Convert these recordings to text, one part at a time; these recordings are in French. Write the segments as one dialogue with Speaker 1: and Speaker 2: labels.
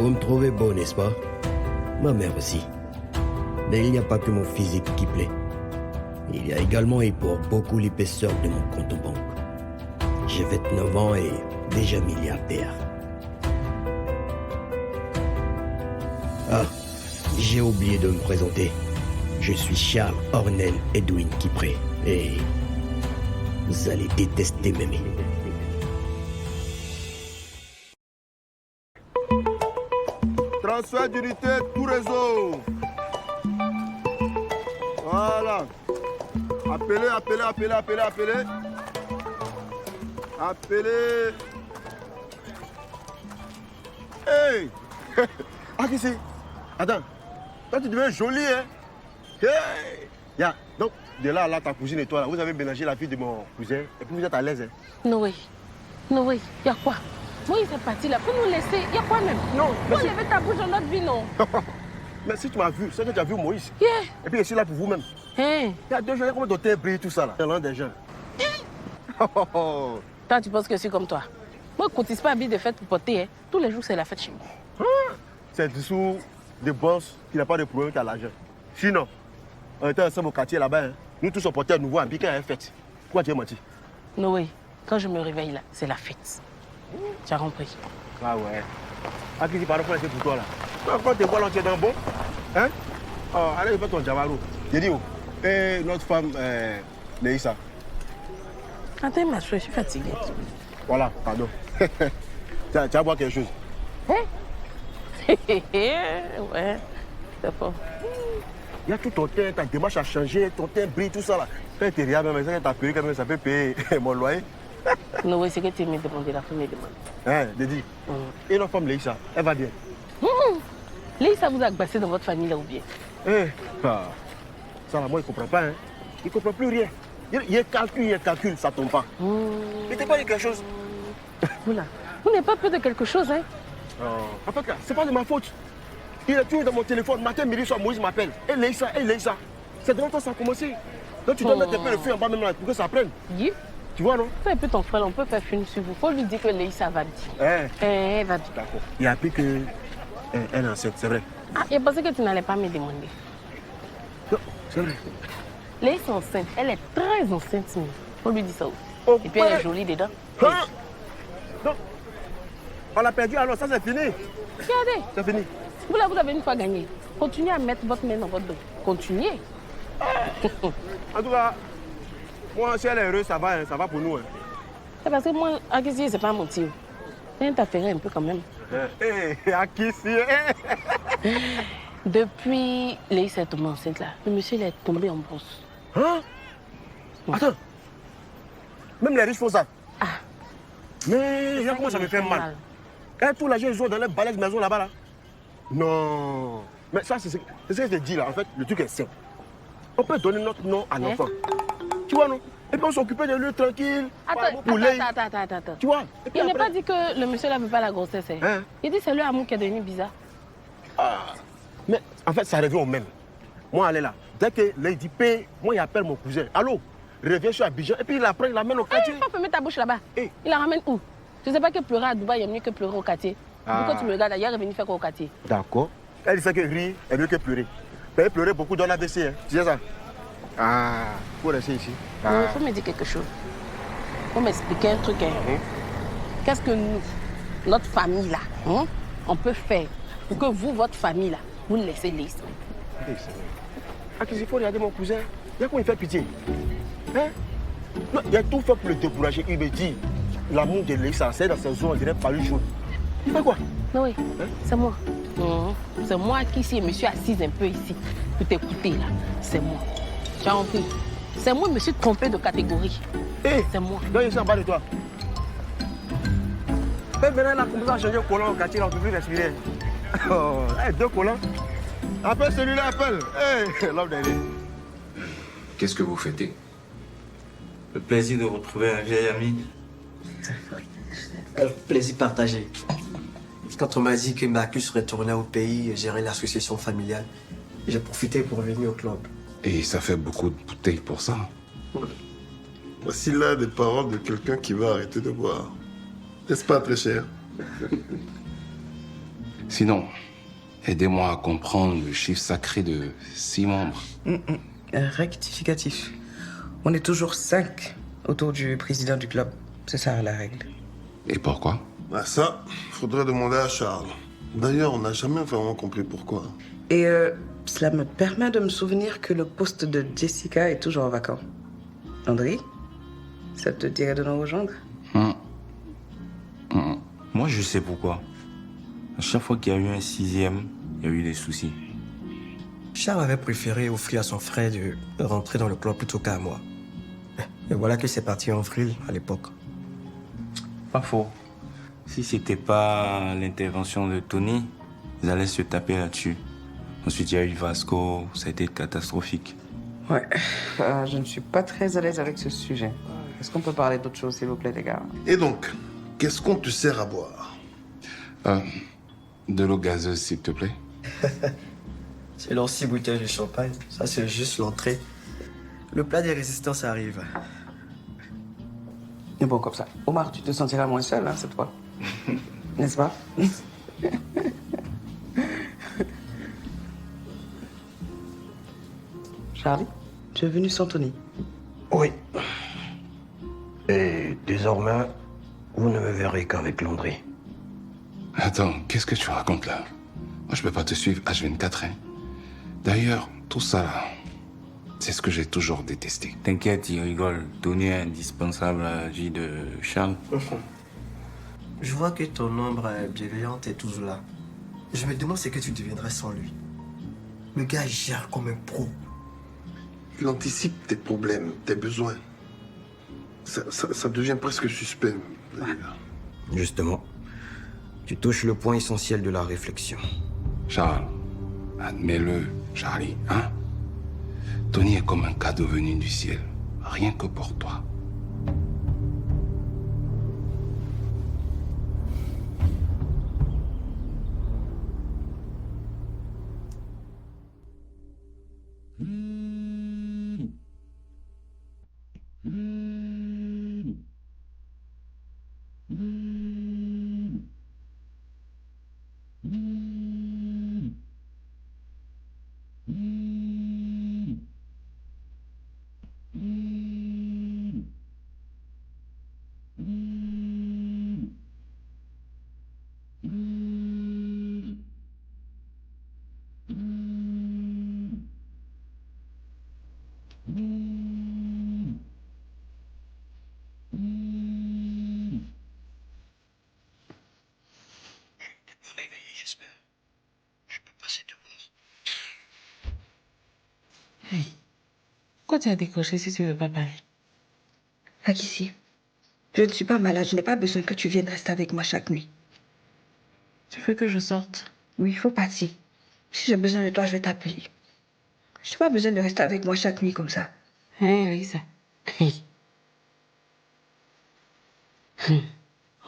Speaker 1: Vous me trouvez beau, n'est-ce pas? Ma mère aussi. Mais il n'y a pas que mon physique qui plaît. Il y a également et pour beaucoup l'épaisseur de mon compte en banque. J'ai 29 ans et déjà milliardaire. Ah, j'ai oublié de me présenter. Je suis Charles Ornel Edwin Kipré et vous allez détester m'aimer.
Speaker 2: Transfert d'unité, tout réseau. Voilà. Appelez. Hey. Ah, qui c'est? Attends. Toi, tu deviens joli, hein? Hey. Yeah. Donc, de là à là, ta cousine et toi, là, vous avez ménagé la fille de mon cousin et puis vous êtes à l'aise, hein?
Speaker 3: Noé, il y a quoi? Moi, il s'est parti là. Faut nous laisser. Il y a quoi même?
Speaker 2: Non.
Speaker 3: Faut lever ta bouche dans notre vie, non?
Speaker 2: Mais si tu m'as vu, c'est que tu as vu Moïse.
Speaker 3: Yeah.
Speaker 2: Et puis je suis là pour vous-même.
Speaker 3: Hein?
Speaker 2: Il y a 2 jours, comment docteur brille tout ça là? C'est l'un des gens.
Speaker 3: Toi, tu penses que je suis comme toi? Moi, je ne cotise pas habillé de fête pour porter. Hein. Tous les jours, c'est la fête chez moi.
Speaker 2: C'est dessous des boss qui n'a pas de problème qui a l'argent. Sinon, on était ensemble au quartier là-bas. Hein. Nous tous on portait à nouveau un piquet à la fête. Pourquoi tu es menti?
Speaker 3: Noé, quand je me réveille là, c'est la fête. Tu as compris?
Speaker 2: Ah ouais. Ah, qui dit par rapport à pour toi là? Quand tu vois là, tu es dans bon? Hein? Oh, allez, fais ton javaro. J'ai dit, oh, et notre femme, Leïssa.
Speaker 3: Attends, ma chouette, je suis fatiguée.
Speaker 2: Voilà, pardon. tu vas boire quelque chose?
Speaker 3: Hein? Ouais, c'est fort.
Speaker 2: Il y a tout ton teint, ta démarche a changé, ton teint brille, tout ça là. Quand tu es rien, même, ça t'a payé quand même, ça peut payer mon loyer.
Speaker 3: Noé, c'est que tu me demandé, la femme me demande.
Speaker 2: Hein, Dédi. Et notre femme Leïssa, elle va bien.
Speaker 3: Leïssa vous a agacé dans votre famille là ou bien?
Speaker 2: Ça là, moi, il ne comprend pas. Hein. Il ne comprend plus rien. Il calcule, ça ne tombe pas. Il t'a pas dit quelque chose?
Speaker 3: Oula, vous n'avez pas peur de quelque chose, hein?
Speaker 2: En fait, là, c'est pas de ma faute. Il est toujours dans mon téléphone. Matin, midi, soir, Moïse m'appelle. Et Leïssa. C'est devant toi ça a commencé. Donc tu dois mettre un peu le feu en bas même là pour que ça prenne.
Speaker 3: Oui.
Speaker 2: Tu vois, non?
Speaker 3: Fais un peu ton frère, on peut faire film sur vous. Faut lui dire que Leïssa va bien. Elle va bien.
Speaker 2: D'accord. Il a appris qu'elle est enceinte, c'est vrai.
Speaker 3: Ah, il pensait que tu n'allais pas me demander.
Speaker 2: Non, c'est vrai.
Speaker 3: Leïssa est enceinte. Elle est très enceinte. Faut lui dire ça aussi.
Speaker 2: Oh,
Speaker 3: et puis elle est jolie dedans.
Speaker 2: Hein? Non. On l'a perdu alors, ça c'est fini.
Speaker 3: Regardez.
Speaker 2: C'est fini.
Speaker 3: Vous là, vous avez une fois gagné. Continuez à mettre votre main dans votre dos. Continuez.
Speaker 2: En tout cas, moi, si elle est heureuse, ça va pour nous. Hein.
Speaker 3: C'est parce que moi, Akissi, c'est pas mon tio. C'est un affaire un peu quand même.
Speaker 2: Akissi,
Speaker 3: Depuis Leïssa est tombée enceinte là, le monsieur il est tombé en brosse.
Speaker 2: Hein? Attends. Même les riches font ça.
Speaker 3: Ah.
Speaker 2: Mais regarde comment ça me fait mal. Quand tout l'argent, ils ont dans les balais de maison là-bas là. Non. Mais ça, c'est ce que je te dis là. En fait, le truc est simple. On peut donner notre nom à l'enfant. Tu vois, non? Et puis on s'occupait de lui tranquille.
Speaker 3: Attends.
Speaker 2: Tu vois?
Speaker 3: Il n'a pas dit que le monsieur là ne veut pas la grossesse. Hein? Il dit que c'est le amour qui est devenu bizarre.
Speaker 2: Ah. Mais en fait, ça revient au même. Moi, elle est là. Dès que Lady paye, moi, il appelle mon cousin. Allô? Reviens sur Abidjan. Et puis il apprend, il l'amène au quartier.
Speaker 3: Il faut fermer ta bouche là-bas.
Speaker 2: Hey.
Speaker 3: Il la ramène où? Je ne sais pas que pleurer à Dubaï est mieux que pleurer au quartier. Pourquoi tu me regardes d'ailleurs, il est venu faire quoi au quartier?
Speaker 2: D'accord. Elle dit que rire est mieux que pleurer. Mais pleurer beaucoup dans l'AVC, hein. Tu sais ça? Ah, faut rester ici.
Speaker 3: Il faut me dire quelque chose. Il faut m'expliquer un truc. Hein. Qu'est-ce que nous, notre famille là, on peut faire pour que vous, votre famille là, vous laissez Leïssa?
Speaker 2: Ah, qu'est-ce qu'il faut regarder mon cousin? Il y a quoi il fait pitié? Hein? Non, il a tout fait pour le décourager. Il me dit, l'amour de Leïssa, c'est dans ses os, on dirait pas lui chaud. Il fait quoi?
Speaker 3: Non, oui, c'est moi. C'est moi qui suis, je me suis assise un peu ici pour t'écouter là. C'est moi. Tu as compris? C'est moi, je me suis trompée de catégorie. C'est moi.
Speaker 2: Donc, il est en bas de toi. Même maintenant, là, comme ça, changer le collant au quartier, là, on ne peut plus respirer. Oh, 2 collants. Appelle celui-là, appelle. L'homme derrière.
Speaker 4: Qu'est-ce que vous fêtez?
Speaker 5: Le plaisir de retrouver un vieil ami.
Speaker 6: Plaisir partagé. Quand on m'a dit que Marcus retournait au pays et gérer l'association familiale, j'ai profité pour venir au club.
Speaker 4: Et ça fait beaucoup de bouteilles pour ça.
Speaker 7: Voici là des paroles de quelqu'un qui va arrêter de boire. N'est-ce pas très cher?
Speaker 4: Sinon, aidez-moi à comprendre le chiffre sacré de 6 membres.
Speaker 8: Rectificatif. On est toujours 5 autour du président du club. C'est ça la règle.
Speaker 4: Et pourquoi?
Speaker 7: Ah, ça, faudrait demander à Charles. D'ailleurs, on n'a jamais vraiment compris pourquoi.
Speaker 8: Et cela me permet de me souvenir que le poste de Jessica est toujours vacant. André, ça te dirait de nous rejoindre?
Speaker 5: Moi, je sais pourquoi. À chaque fois qu'il y a eu un 6e, il y a eu des soucis.
Speaker 6: Charles avait préféré offrir à son frère de rentrer dans le club plutôt qu'à moi. Et voilà que c'est parti en vrille à l'époque.
Speaker 5: Pas faux. Si c'était pas l'intervention de Tony, ils allaient se taper là-dessus. Ensuite, il y a eu Vasco, ça a été catastrophique.
Speaker 8: Ouais, je ne suis pas très à l'aise avec ce sujet. Est-ce qu'on peut parler d'autre chose, s'il vous plaît, les gars?
Speaker 7: Et donc, qu'est-ce qu'on te sert à boire?
Speaker 4: De l'eau gazeuse, s'il te plaît.
Speaker 6: C'est leurs 6 bouteilles de champagne. Ça, c'est juste l'entrée. Le plat des résistances arrive.
Speaker 8: Et bon, comme ça. Omar, tu te sentiras moins seul, hein, cette fois. N'est-ce pas? Charlie, tu es venu sans Tony?
Speaker 1: Oui. Et désormais, vous ne me verrez qu'avec Landry.
Speaker 4: Attends, qu'est-ce que tu racontes là? Moi, je peux pas te suivre H24, hein. D'ailleurs, tout ça là, c'est ce que j'ai toujours détesté.
Speaker 5: T'inquiète, il rigole. Tony est indispensable à la vie de Charles.
Speaker 6: Je vois que ton ombre bienveillante est toujours là. Je me demande ce que tu deviendrais sans lui. Le gars, il gère comme un pro.
Speaker 7: Il anticipe tes problèmes, tes besoins. Ça devient presque suspect. D'ailleurs.
Speaker 1: Justement, tu touches le point essentiel de la réflexion.
Speaker 4: Charles, admets-le, Charlie, hein? Tony est comme un cadeau venu du ciel, rien que pour toi.
Speaker 3: Hey, pourquoi tu as décroché si tu veux pas parler?
Speaker 9: Ici. Je ne suis pas malade, je n'ai pas besoin que tu viennes rester avec moi chaque nuit.
Speaker 3: Tu veux que je sorte?
Speaker 9: Oui, il faut partir. Si j'ai besoin de toi, je vais t'appeler. Je n'ai pas besoin de rester avec moi chaque nuit comme ça.
Speaker 3: Hein, Lisa? Hey.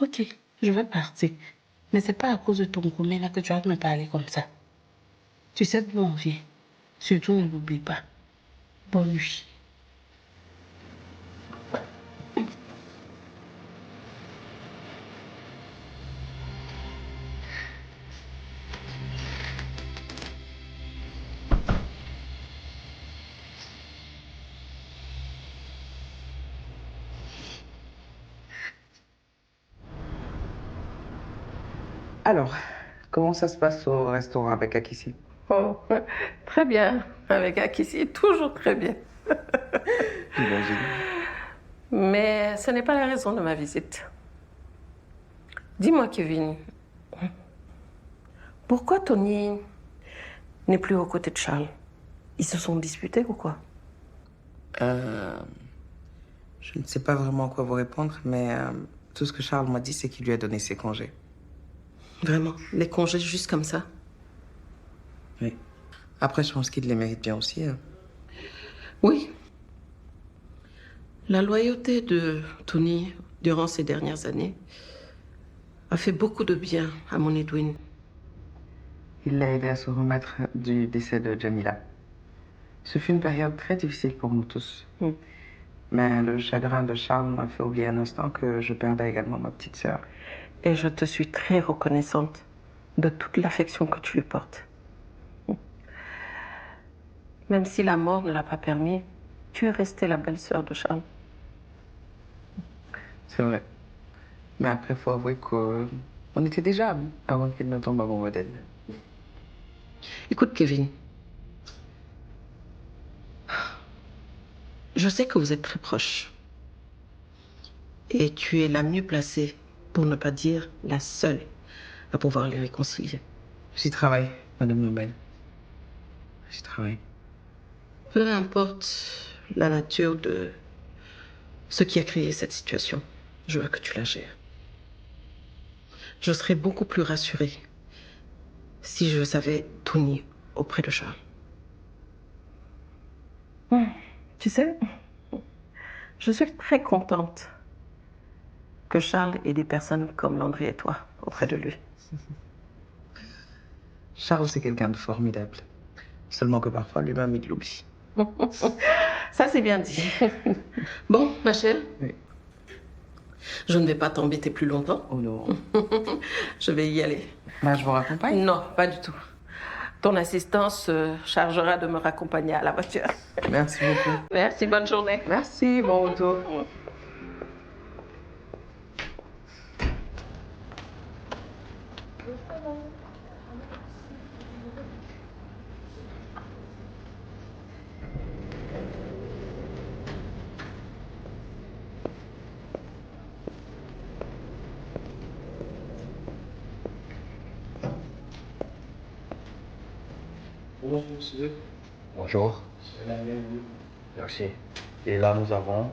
Speaker 3: Ok, je vais partir. Mais c'est pas à cause de ton gourmet là que tu vas me parler comme ça. Tu sais d'où on vient. Surtout, ne l'oublie pas. Bonne nuit.
Speaker 8: Alors, comment ça se passe au restaurant avec Akissi?
Speaker 3: Oh, très bien. Avec Akissi, toujours très bien.
Speaker 8: J'imagine.
Speaker 3: Mais ce n'est pas la raison de ma visite. Dis-moi, Kevin, pourquoi Tony n'est plus aux côtés de Charles? Ils se sont disputés ou quoi?
Speaker 8: Je ne sais pas vraiment quoi vous répondre, mais tout ce que Charles m'a dit, c'est qu'il lui a donné ses congés.
Speaker 3: Vraiment? Les congés juste comme ça?
Speaker 8: Oui. Après, je pense qu'il les mérite bien aussi. Hein.
Speaker 3: Oui. La loyauté de Tony durant ces dernières années a fait beaucoup de bien à mon Edwin.
Speaker 8: Il l'a aidé à se remettre du décès de Jamila. Ce fut une période très difficile pour nous tous. Mais le chagrin de Charles m'a fait oublier un instant que je perdais également ma petite sœur.
Speaker 3: Et je te suis très reconnaissante
Speaker 8: de toute l'affection que tu lui portes. Même si la mort ne l'a pas permis, tu es restée la belle-sœur de Charles. C'est vrai. Mais après, il faut avouer qu'on était déjà amis avant qu'il ne tombe amoureux d'elle. Écoute, Kevin. Je sais que vous êtes très proches. Et tu es la mieux placée, pour ne pas dire la seule, à pouvoir les réconcilier. J'y travaille, Madame Nobel. J'y travaille. Peu importe la nature de ce qui a créé cette situation, je veux que tu la gères. Je serais beaucoup plus rassurée si je savais Tony auprès de Charles. Tu sais, je suis très contente que Charles ait des personnes comme Landry et toi auprès de lui.
Speaker 10: Charles, c'est quelqu'un de formidable. Seulement que parfois, lui-même, il l'oublie.
Speaker 8: Ça, c'est bien dit. Bon, ma chère.
Speaker 10: Oui.
Speaker 8: Je ne vais pas t'embêter plus longtemps.
Speaker 10: Oh non.
Speaker 8: Je vais y aller.
Speaker 10: Bah, je vous raccompagne?
Speaker 8: Non, pas du tout. Ton assistance se chargera de me raccompagner à la voiture.
Speaker 10: Merci beaucoup.
Speaker 8: Merci, bonne journée.
Speaker 10: Merci, bon retour.
Speaker 11: Bonjour, monsieur.
Speaker 1: Bonjour.
Speaker 11: Merci. Et là, nous avons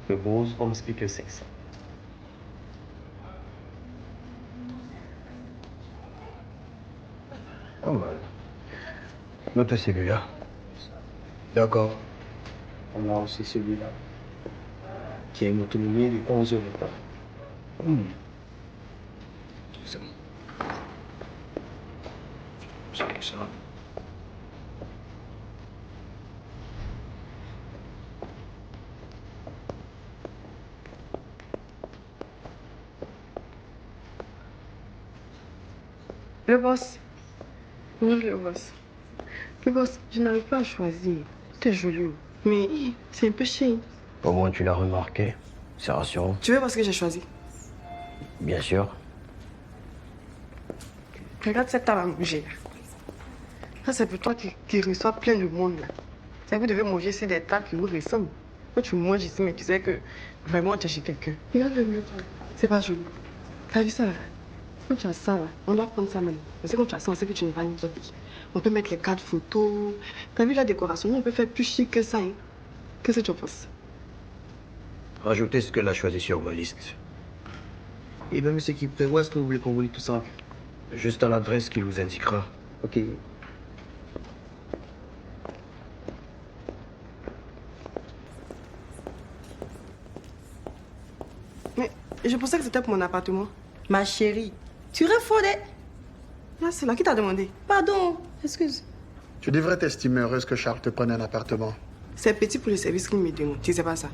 Speaker 11: le Bose Home Speaker 500.
Speaker 1: Pas mal. Notez celui-là. D'accord.
Speaker 11: On a aussi celui-là, qui a une autonomie de 11 heures de temps.
Speaker 1: C'est bon.
Speaker 11: C'est excellent.
Speaker 3: Le boss. Oui, le boss. Le boss, je n'arrive pas à choisir. T'es joli, mais c'est un peu cher.
Speaker 1: Au moins, tu l'as remarqué. C'est rassurant.
Speaker 3: Tu veux parce que j'ai choisi?
Speaker 1: Bien sûr.
Speaker 3: Regarde cette table à manger. Ça, c'est pour toi qui reçoit plein de monde. Là. Ça, vous devez manger sur des tables qui vous ressemblent. Quand tu manges ici, mais tu sais que vraiment tu es chez quelqu'un. Regarde le mieux. C'est pas joli. T'as vu ça là? Quand tu as ça là, on doit prendre ça même. Parce que quand tu as ça, on sait que tu n'es pas une autre. On peut mettre les cartes photos. T'as vu la décoration? On peut faire plus chic que ça. Hein? Qu'est-ce que tu en penses?
Speaker 1: Rajoutez ce qu'elle a choisi sur vos listes.
Speaker 11: Et bien, monsieur Kipre, où est-ce que vous voulez qu'on vous lit tout ça?
Speaker 1: Juste à l'adresse qu'il vous indiquera.
Speaker 11: Ok.
Speaker 3: Mais je pensais que c'était pour mon appartement.
Speaker 8: Ma chérie, tu raffolais.
Speaker 3: Là, c'est là qui t'a demandé.
Speaker 8: Pardon, excuse.
Speaker 12: Tu devrais t'estimer heureuse que Charles te prenne un appartement.
Speaker 3: C'est petit pour le service qu'il me demande. Tu sais pas ça?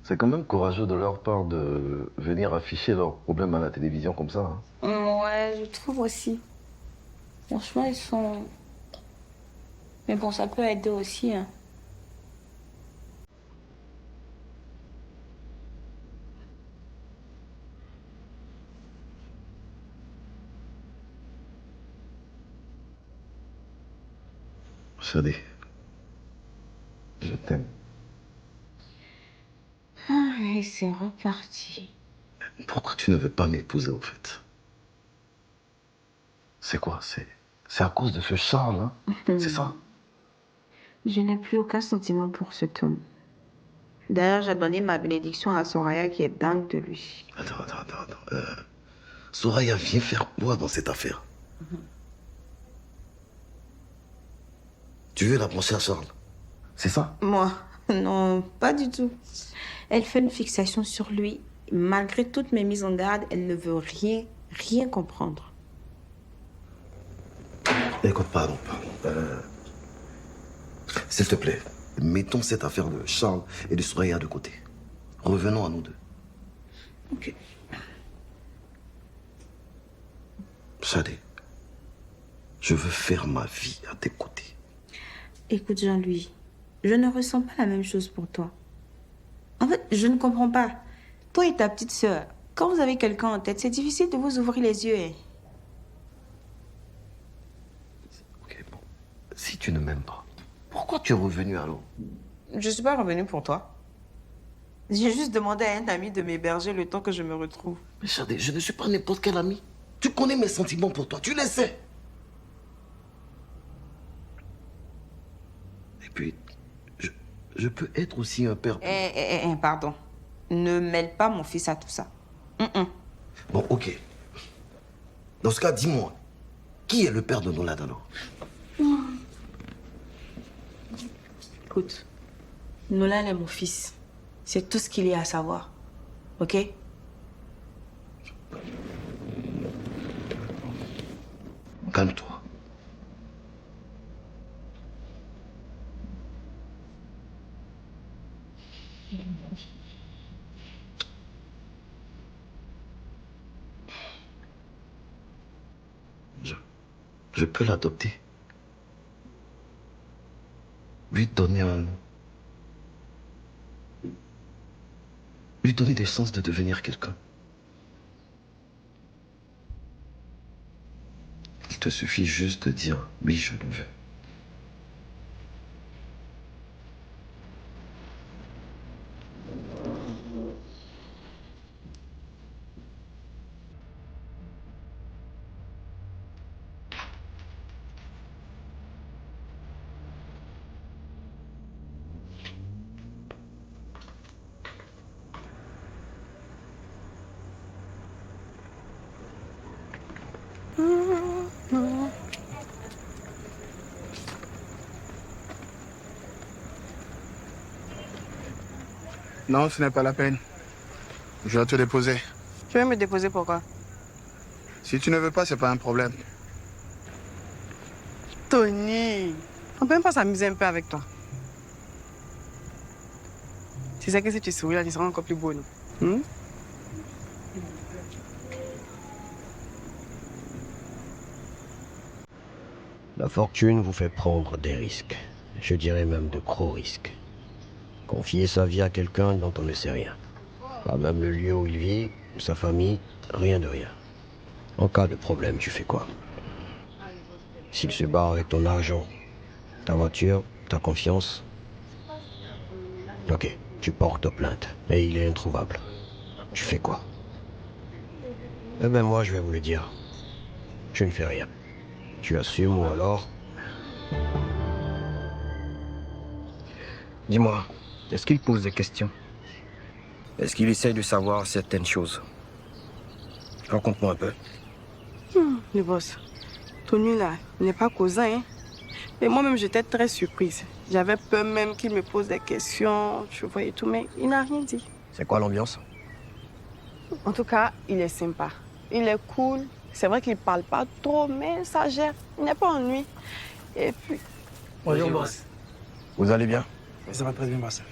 Speaker 13: C'est quand même courageux de leur part de venir afficher leurs problèmes à la télévision comme ça. Hein.
Speaker 9: Ouais, je trouve aussi. Franchement, ils sont... Mais bon, ça peut aider aussi. Hein.
Speaker 13: Sadé, je t'aime.
Speaker 9: Ah, et c'est reparti.
Speaker 13: Pourquoi tu ne veux pas m'épouser, au fait? C'est quoi? C'est à cause de ce Charles, hein? C'est ça?
Speaker 9: Je n'ai plus aucun sentiment pour cet homme. D'ailleurs, j'ai donné ma bénédiction à Soraya qui est dingue de lui.
Speaker 13: Attends. Soraya vient faire quoi dans cette affaire? Tu veux la penser à Charles? C'est ça?
Speaker 3: Moi,
Speaker 9: Non, pas du tout. Elle fait une fixation sur lui. Malgré toutes mes mises en garde, elle ne veut rien comprendre.
Speaker 14: Écoute, pardon. S'il te plaît, mettons cette affaire de Charles et de Soraya de côté. Revenons à nous deux.
Speaker 9: Ok.
Speaker 14: Shadé, je veux faire ma vie à tes côtés.
Speaker 9: Écoute, Jean-Louis, je ne ressens pas la même chose pour toi. En fait, je ne comprends pas. Toi et ta petite sœur, quand vous avez quelqu'un en tête, c'est difficile de vous ouvrir les yeux.
Speaker 14: Ok, bon. Si tu ne m'aimes pas, pourquoi tu es revenu alors?
Speaker 8: Je suis pas revenue pour toi. J'ai juste demandé à un ami de m'héberger le temps que je me retrouve.
Speaker 14: Mais Shadé, je ne suis pas n'importe quel ami. Tu connais mes sentiments pour toi, tu les sais. Et puis, je peux être aussi un père.
Speaker 8: Pardon. Ne mêle pas mon fils à tout ça.
Speaker 14: Bon, ok. Dans ce cas, dis-moi, qui est le père de Nolan alors?
Speaker 9: Écoute, Nolan est mon fils. C'est tout ce qu'il y a à savoir. Ok?
Speaker 14: Calme-toi. Je peux l'adopter. Lui donner des chances de devenir quelqu'un. Il te suffit juste de dire oui, je le veux.
Speaker 12: Non, ce n'est pas la peine. Je vais te déposer.
Speaker 8: Tu veux me déposer pourquoi?
Speaker 12: Si tu ne veux pas, c'est pas un problème.
Speaker 8: Tony, on peut même pas s'amuser un peu avec toi. Tu sais que si tu souris là, tu seras encore plus beau, non?
Speaker 1: La fortune vous fait prendre des risques. Je dirais même de gros risques. Confier sa vie à quelqu'un dont on ne sait rien. Pas même le lieu où il vit, sa famille, rien de rien. En cas de problème, tu fais quoi? S'il se barre avec ton argent, ta voiture, ta confiance, ok, tu portes plainte, et il est introuvable. Tu fais quoi? Eh ben moi, je vais vous le dire. Je ne fais rien. Tu assumes ou alors...
Speaker 15: Dis-moi, est-ce qu'il pose des questions? Est-ce qu'il essaye de savoir certaines choses? Raconte-moi un peu.
Speaker 8: Le boss, Tony là, il n'est pas cousin, hein? Et moi-même, j'étais très surprise. J'avais peur même qu'il me pose des questions, je voyais tout, mais il n'a rien dit.
Speaker 15: C'est quoi l'ambiance?
Speaker 8: En tout cas, il est sympa. Il est cool. C'est vrai qu'il ne parle pas trop, mais ça gère. Il n'est pas ennuyé. Et puis...
Speaker 15: Bonjour, boss. Vous allez bien?
Speaker 16: Ça va très bien, boss.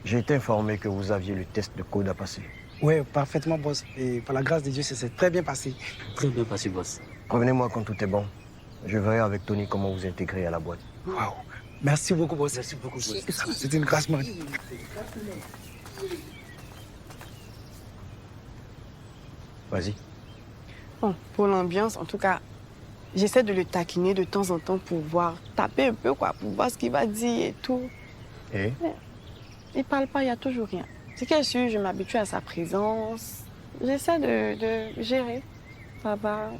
Speaker 15: J'ai été informé que vous aviez le test de code à passer.
Speaker 16: Oui, parfaitement, boss. Et par la grâce de Dieu, ça s'est très bien passé.
Speaker 15: Très bien passé, boss. Revenez-moi quand tout est bon. Je verrai avec Tony comment vous intégrer à la boîte.
Speaker 16: Waouh. Merci beaucoup, boss. Merci beaucoup, boss. C'est une grâce, man.
Speaker 15: Vas-y.
Speaker 8: Bon, pour l'ambiance, en tout cas, j'essaie de le taquiner de temps en temps pour voir, taper un peu, quoi, pour voir ce qu'il va dire et tout.
Speaker 15: Et?
Speaker 8: Il parle pas, il n'y a toujours rien. C'est qu'il est sûr, je m'habitue à sa présence. J'essaie de gérer. Ça va.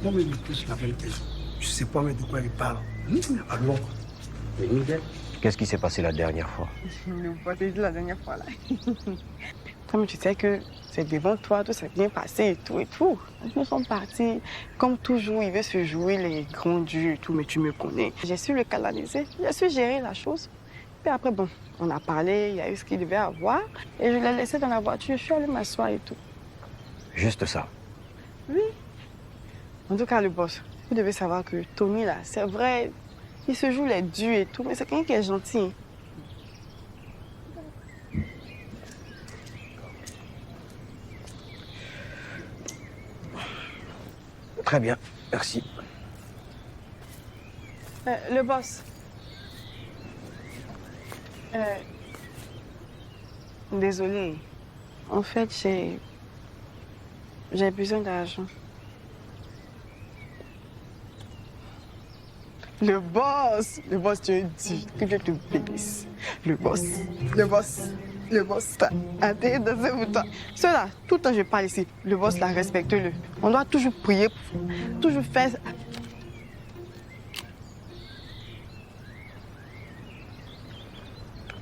Speaker 16: Non, mais le plus la vérité, je sais pas mais de quoi il parle. Alors,
Speaker 15: Qu'est-ce qui s'est passé la dernière fois?
Speaker 8: Je ne pas te dire la dernière fois, là.
Speaker 17: Comme tu sais que c'est devant toi, tout s'est bien passé et tout et tout. Nous sommes partis. Comme toujours, il veut se jouer les grands dieux et tout, mais tu me connais. J'ai su le canaliser, j'ai su gérer la chose. Puis après, bon, on a parlé, il y a eu ce qu'il devait avoir. Et je l'ai laissé dans la voiture, je suis allée m'asseoir et tout.
Speaker 15: Juste ça.
Speaker 17: Oui. En tout cas, le boss, vous devez savoir que Tony, là, c'est vrai, il se joue les dieux et tout, mais c'est quelqu'un qui est gentil.
Speaker 15: Très bien, merci.
Speaker 17: Le boss. Désolée. En fait, j'ai besoin d'argent. Le boss, tu dis que Dieu te bénisse. Le boss, t'as atterri dans ce bouton. Ceux-là, tout le temps je parle ici. Le boss, là, respecte-le. On doit toujours prier, toujours faire.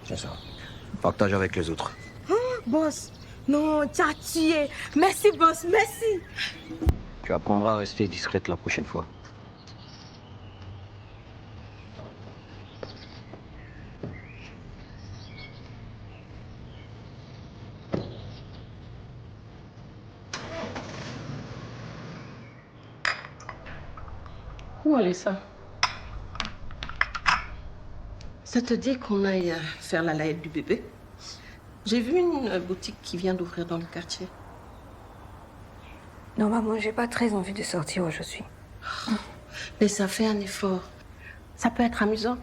Speaker 15: C'est ça. Partage avec les autres.
Speaker 18: Oh, boss, non, tu as tué. Merci, boss, merci.
Speaker 15: Tu apprendras à rester discrète la prochaine fois.
Speaker 8: Où aller ça? Ça te dit qu'on aille faire la layette du bébé? J'ai vu une boutique qui vient d'ouvrir dans le quartier.
Speaker 18: Non, maman, j'ai pas très envie de sortir aujourd'hui.
Speaker 8: Mais ça fait un effort. Ça peut être amusant.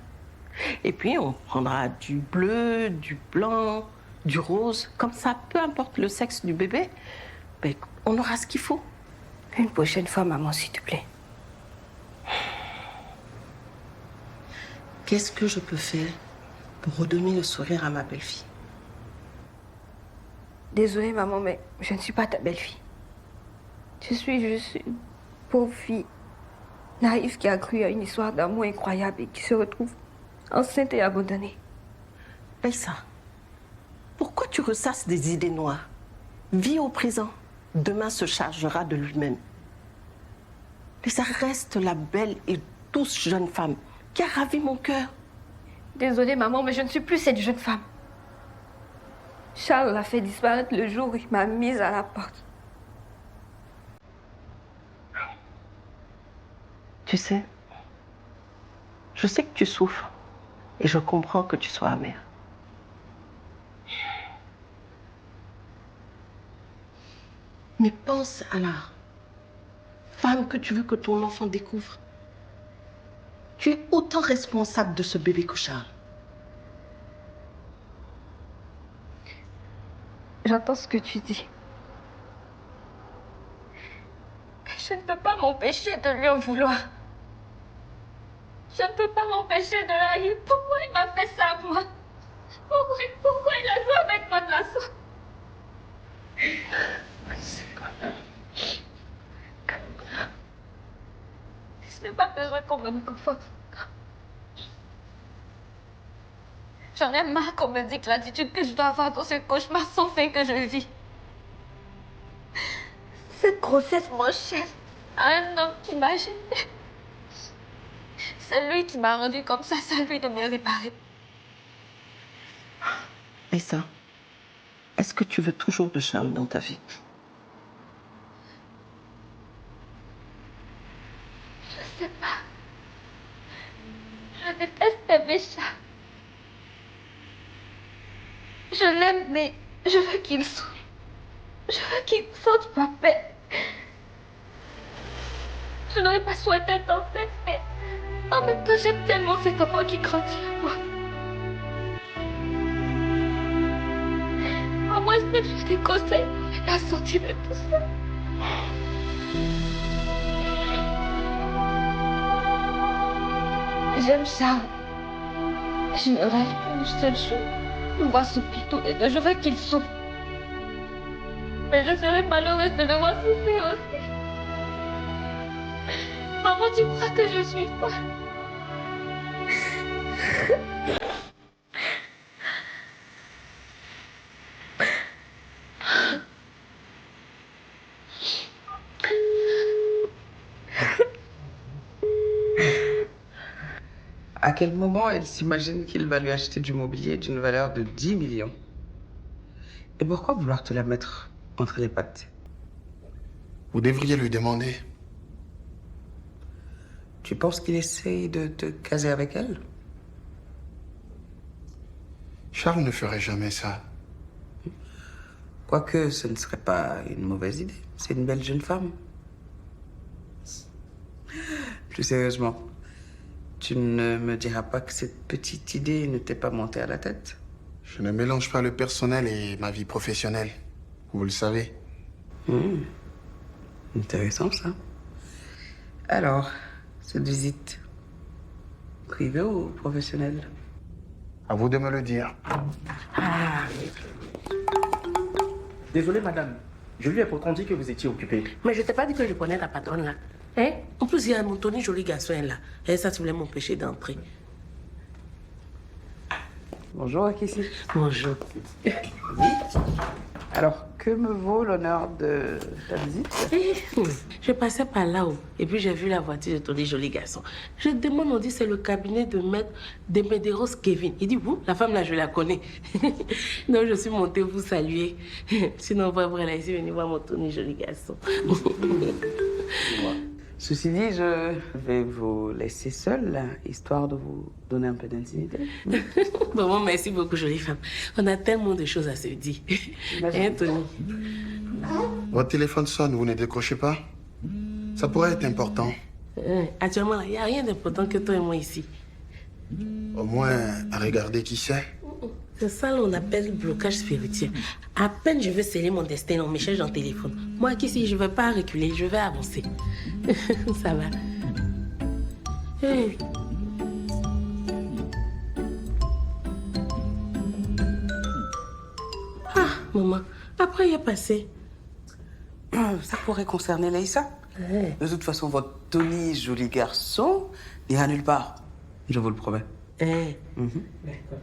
Speaker 8: Et puis, on prendra du bleu, du blanc, du rose. Comme ça, peu importe le sexe du bébé, ben, on aura ce qu'il faut.
Speaker 18: Une prochaine fois, maman, s'il te plaît.
Speaker 8: Qu'est-ce que je peux faire pour redonner le sourire à ma belle-fille?
Speaker 18: Désolée, maman, mais je ne suis pas ta belle-fille. Je suis juste une pauvre fille naïve qui a cru à une histoire d'amour incroyable et qui se retrouve enceinte et abandonnée.
Speaker 8: Aïssa, pourquoi tu ressasses des idées noires? Vis au présent. Demain se chargera de lui-même. Mais ça reste la belle et douce jeune femme qui a ravi mon cœur.
Speaker 18: Désolée, maman, mais je ne suis plus cette jeune femme. Charles l'a fait disparaître le jour où il m'a mise à la porte.
Speaker 8: Tu sais, je sais que tu souffres et je comprends que tu sois amère. Mais pense à la femme que tu veux que ton enfant découvre. Tu es autant responsable de ce bébé que Charles.
Speaker 18: J'entends ce que tu dis. Mais je ne peux pas m'empêcher de lui en vouloir. Je ne peux pas m'empêcher de la haïr. Pourquoi il m'a fait ça à moi? Pourquoi il a joué avec moi de la sorte? Je n'ai pas besoin qu'on me conforte. J'en ai marre qu'on me dise l'attitude que je dois avoir dans ce cauchemar sans fin que je vis. Cette grossesse m'enchaîne à un homme qui m'a gênée. C'est lui qui m'a rendue comme ça, c'est lui de me réparer.
Speaker 8: Aïssa, est-ce que tu veux toujours de Charles dans ta vie?
Speaker 18: Je sais pas. Je déteste aimer Charles. Je l'aime, mais je veux qu'il souffre. Je veux qu'il sente ma peine. Je n'aurais pas souhaité t'en faire, mais en même temps, j'aime tellement cet enfant qui grandit à moi. À moins que je des conseils pour la sortir de tout ça. J'aime Charles. Je ne rêve qu'une seule chose. Me voir souffrir tous les deux. Je veux qu'il souffre. Mais je serais malheureuse de le voir souffrir aussi. Maman, tu crois que je suis folle?
Speaker 8: quel moment elle s'imagine qu'il va lui acheter du mobilier d'une valeur de 10 millions? Et pourquoi vouloir te la mettre entre les pattes?
Speaker 12: Vous devriez lui demander.
Speaker 8: Tu penses qu'il essaye de te caser avec elle?
Speaker 12: Charles ne ferait jamais ça.
Speaker 8: Quoique ce ne serait pas une mauvaise idée. C'est une belle jeune femme. Plus sérieusement, tu ne me diras pas que cette petite idée ne t'est pas montée à la tête?
Speaker 12: Je ne mélange pas le personnel et ma vie professionnelle. Vous le savez.
Speaker 8: Intéressant, ça. Alors, cette visite, privée ou professionnelle?
Speaker 12: À vous de me le dire.
Speaker 11: Désolé, madame. Je lui ai pourtant dit que vous étiez occupée.
Speaker 19: Mais je t'ai pas dit que je connais ta patronne là. Hein? En plus, il y a mon Tony, joli garçon là. Et ça, tu voulais m'empêcher d'entrer.
Speaker 8: Bonjour, Akissi.
Speaker 19: Bonjour.
Speaker 8: Alors, que me vaut l'honneur de ta visite?
Speaker 19: Je passais par là-haut et puis j'ai vu la voiture de Tony, joli garçon. Je demande, on dit c'est le cabinet de maître de Medeiros Kevin. Il dit, vous, la femme là, je la connais. Donc je suis montée vous saluer. Sinon, vraiment, là, ici, venez voir mon Tony, joli garçon.
Speaker 8: Ceci dit, je vais vous laisser seule, là, histoire de vous donner un peu d'intimité.
Speaker 19: Bon, merci beaucoup, jolie femme. On a tellement de choses à se dire. Hein, Tony?
Speaker 12: Votre téléphone sonne, vous ne décrochez pas? Ça pourrait être important.
Speaker 19: Actuellement, il n'y a rien d'important que toi et moi ici.
Speaker 12: Au moins, à regarder qui c'est.
Speaker 19: C'est ça qu'on appelle blocage spirituel. À peine je veux sceller mon destin, on m'échange dans le téléphone. Moi, ici, je ne vais pas reculer, je vais avancer. Ça va. Hey. Ah, maman, après il est passé.
Speaker 8: Ça pourrait concerner Leïssa. De toute façon, votre Tony, joli garçon, n'ira nulle part. Je vous le promets.
Speaker 19: D'accord.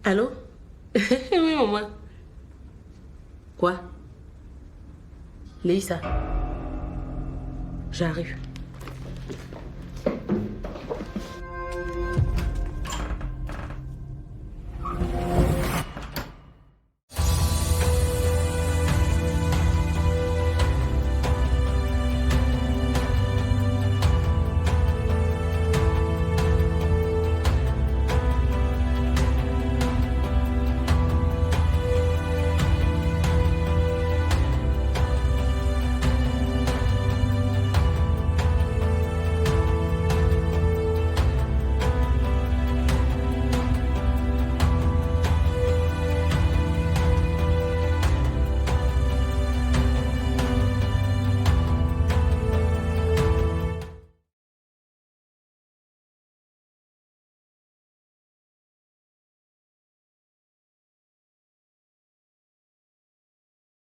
Speaker 19: Allô? Oui, maman. Quoi? Leïssa? J'arrive.